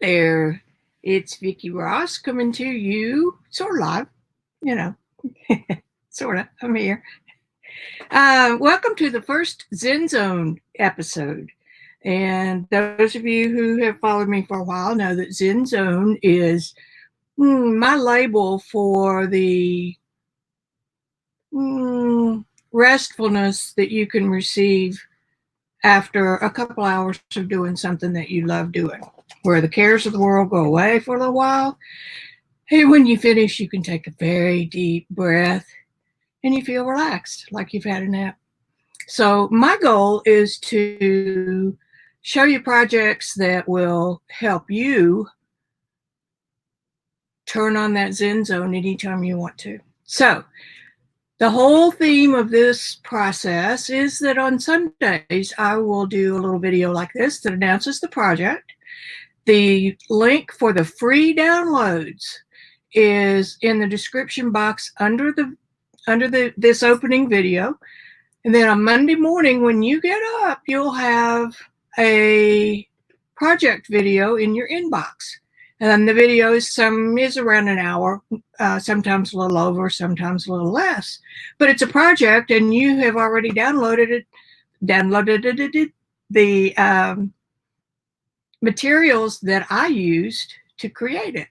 There, it's Vicki Ross coming to you, sort of live, you know, sort of. I'm here. Welcome to the first Zen Zone episode. And those of you who have followed me for a while know that Zen Zone is my label for the restfulness that you can receive after a couple hours of doing something that you love doing, where the cares of the world go away for a little while. Hey, when you finish, you can take a very deep breath and you feel relaxed, like you've had a nap. So my goal is to show you projects that will help you turn on that Zen zone anytime you want to. So the whole theme of this process is that on Sundays, I will do a little video like this that announces the project. The link for the free downloads is in the description box under this opening video. And then on Monday morning, when you get up, you'll have a project video in your inbox. And the video is around an hour, sometimes a little over, sometimes a little less. But it's a project, and you have already downloaded the materials that I used to create it.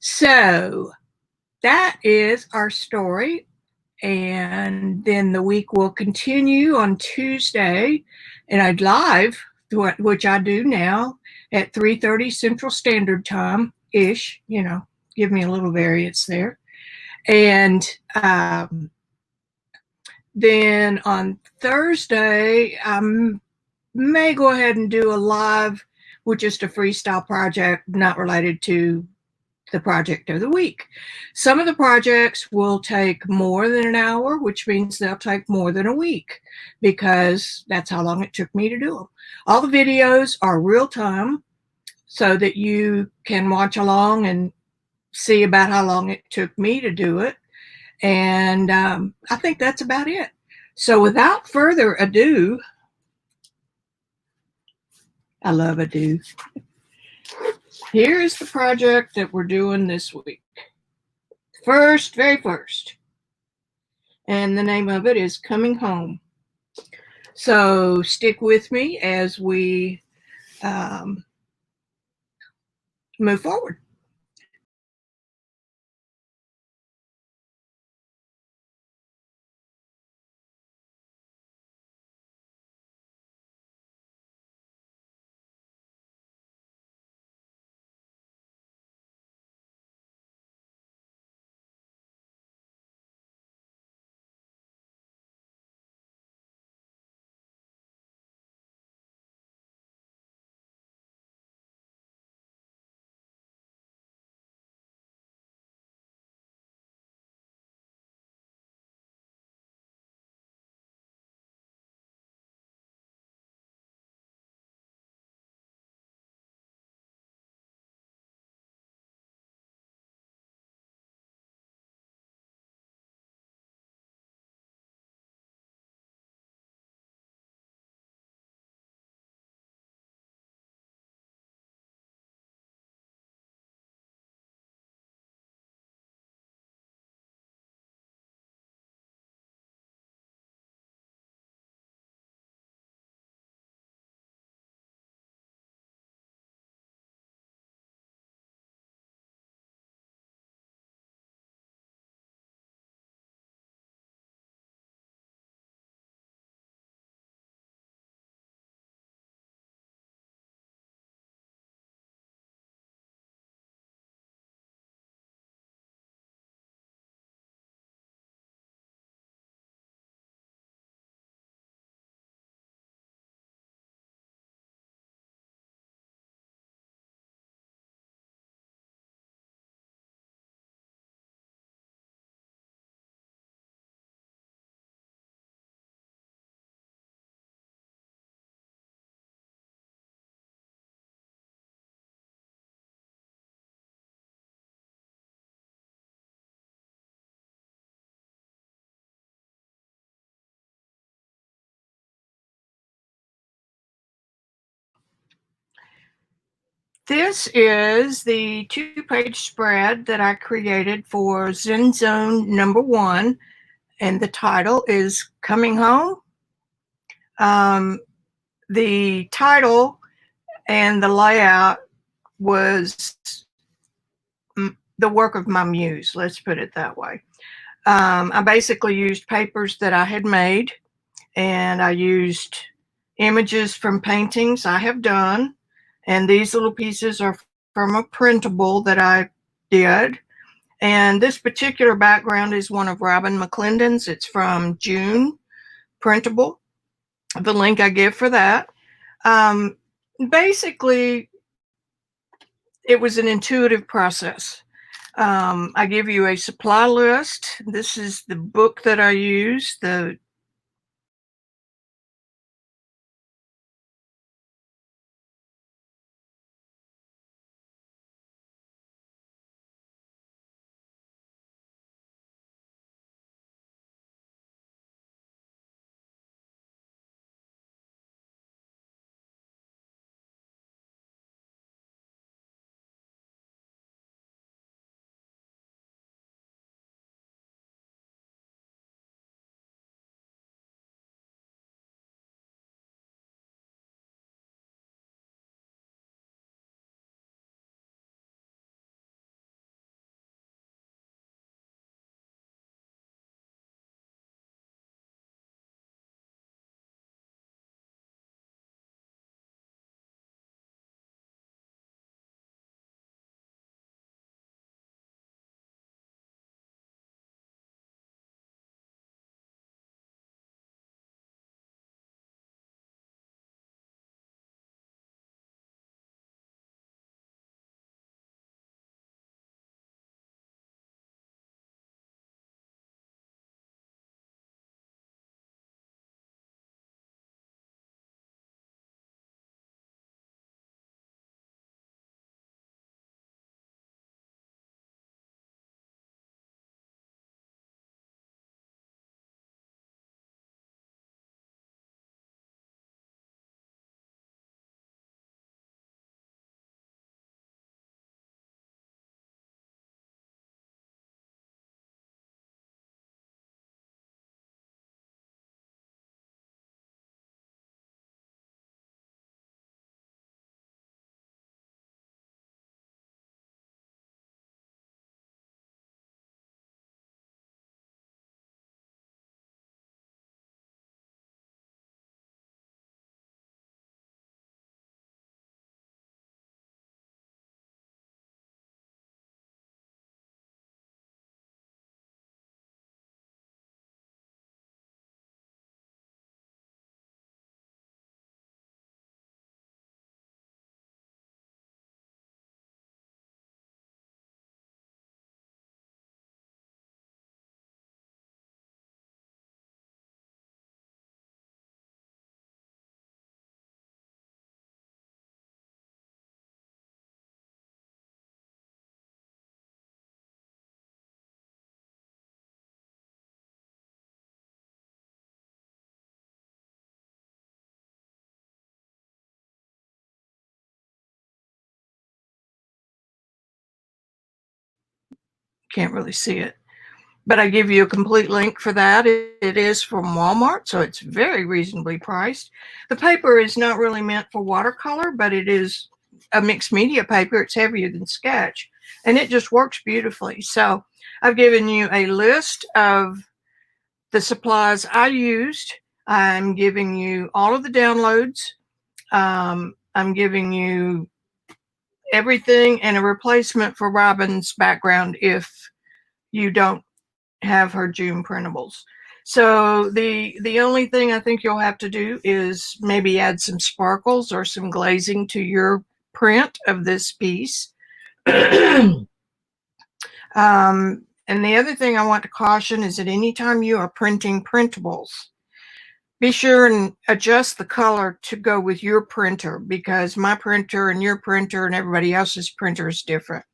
So that is our story. And then the week will continue on Tuesday, and I'd live, which I do now at 3:30 Central Standard Time ish. Give me a little variance there. And then on Thursday, I may go ahead and do a live with just a freestyle project not related to the project of the week. Some of the projects will take more than an hour, which means they'll take more than a week because that's how long it took me to do them. All the videos are real time so that you can watch along and see about how long it took me to do it. And I think that's about it. So without further ado, I love ado. Here is the project that we're doing this week. Very first. And the name of it is Coming Home. So stick with me as we move forward. This is the 2-page spread that I created for Zen Zone number 1, and the title is Coming Home. The title and the layout was the work of my muse, let's put it that way. I basically used papers that I had made, and I used images from paintings I have done, and these little pieces are from a printable that I did. And this particular background is one of Robin McClendon's. It's from June printable, the link I give for that. Basically, it was an intuitive process. I give you a supply list. This is the book that I use, the can't really see it. But I give you a complete link for that. It is from Walmart, so it's very reasonably priced. The paper is not really meant for watercolor, but it is a mixed media paper. It's heavier than sketch, and it just works beautifully. So I've given you a list of the supplies I used. I'm giving you all of the downloads. I'm giving you everything and a replacement for Robin's background if you don't have her June printables. So the only thing I think you'll have to do is maybe add some sparkles or some glazing to your print of this piece. And the other thing I want to caution is that anytime you are printing printables, be sure and adjust the color to go with your printer, because my printer and your printer and everybody else's printer is different.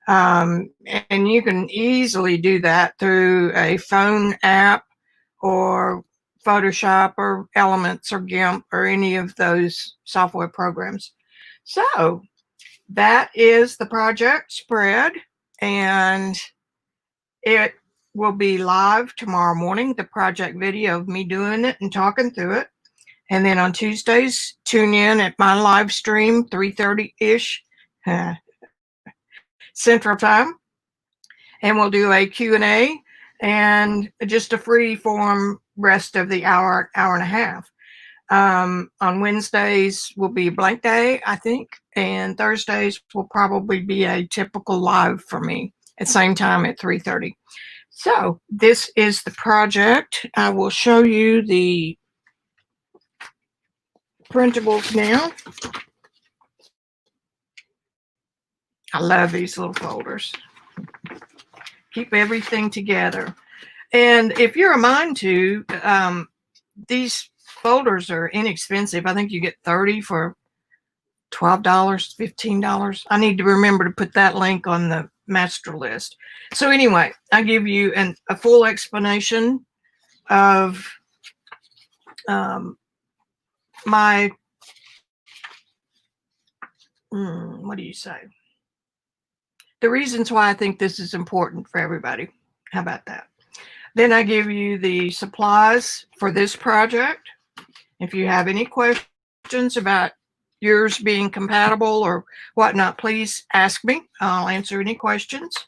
And you can easily do that through a phone app or Photoshop or Elements or GIMP or any of those software programs. So that is the project spread, and it will be live tomorrow morning, the project video of me doing it and talking through it. And then on Tuesdays, tune in at my live stream, 3:30-ish Central Time. And we'll do a Q&A and just a free form rest of the hour and a half. On Wednesdays will be a blank day, I think. And Thursdays will probably be a typical live for me at the same time at 3:30. So this is the project. I will show you the printables now. I love these little folders. Keep everything together. And if you're a mind to, these folders are inexpensive. I think you get 30 for $12, $15. I need to remember to put that link on the master list. So anyway, I give you a full explanation of my, what do you say? The reasons why I think this is important for everybody. How about that? Then I give you the supplies for this project. If you have any questions about yours being compatible or whatnot, please ask me. I'll answer any questions.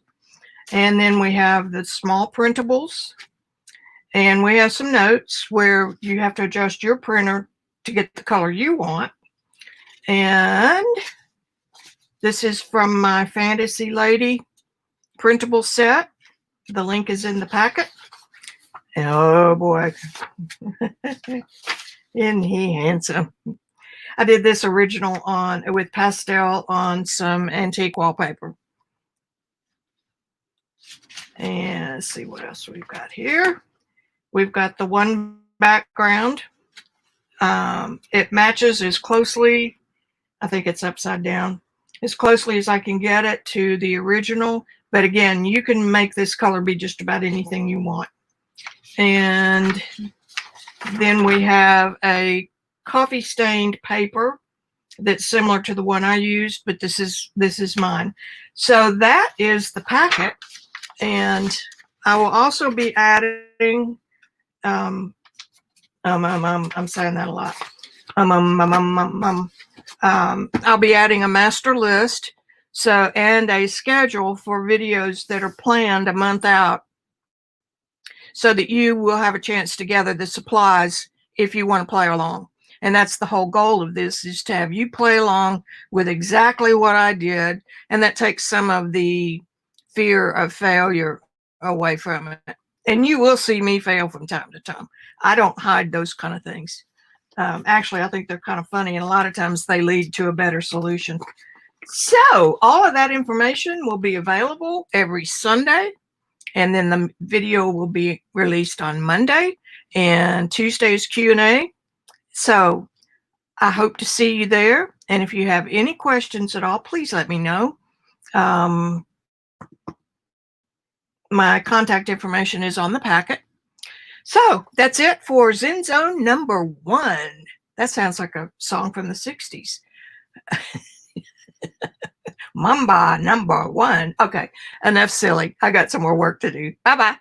And then we have the small printables. And we have some notes where you have to adjust your printer to get the color you want. And this is from my Fantasy Lady printable set. The link is in the packet. Oh boy, isn't he handsome? I did this original with pastel on some antique wallpaper. And let's see what else we've got here. We've got the one background. It matches as closely, I think it's upside down, as closely as I can get it to the original. But again, you can make this color be just about anything you want. And then we have a coffee stained paper that's similar to the one I used, but this is mine. So that is the packet. And I will also be adding, I'm saying that a lot. I'll be adding a master list, and a schedule for videos that are planned a month out, so that you will have a chance to gather the supplies if you want to play along. And that's the whole goal of this, is to have you play along with exactly what I did. And that takes some of the fear of failure away from it. And you will see me fail from time to time. I don't hide those kind of things. Actually, I think they're kind of funny, and a lot of times they lead to a better solution. So all of that information will be available every Sunday. And then the video will be released on Monday, and Tuesday's Q&A. So I hope to see you there. And if you have any questions at all, please let me know. My contact information is on the packet. So that's it for Zen Zone number 1. That sounds like a song from the 60s. Mamba number one. Okay, enough silly. I got some more work to do. Bye-bye.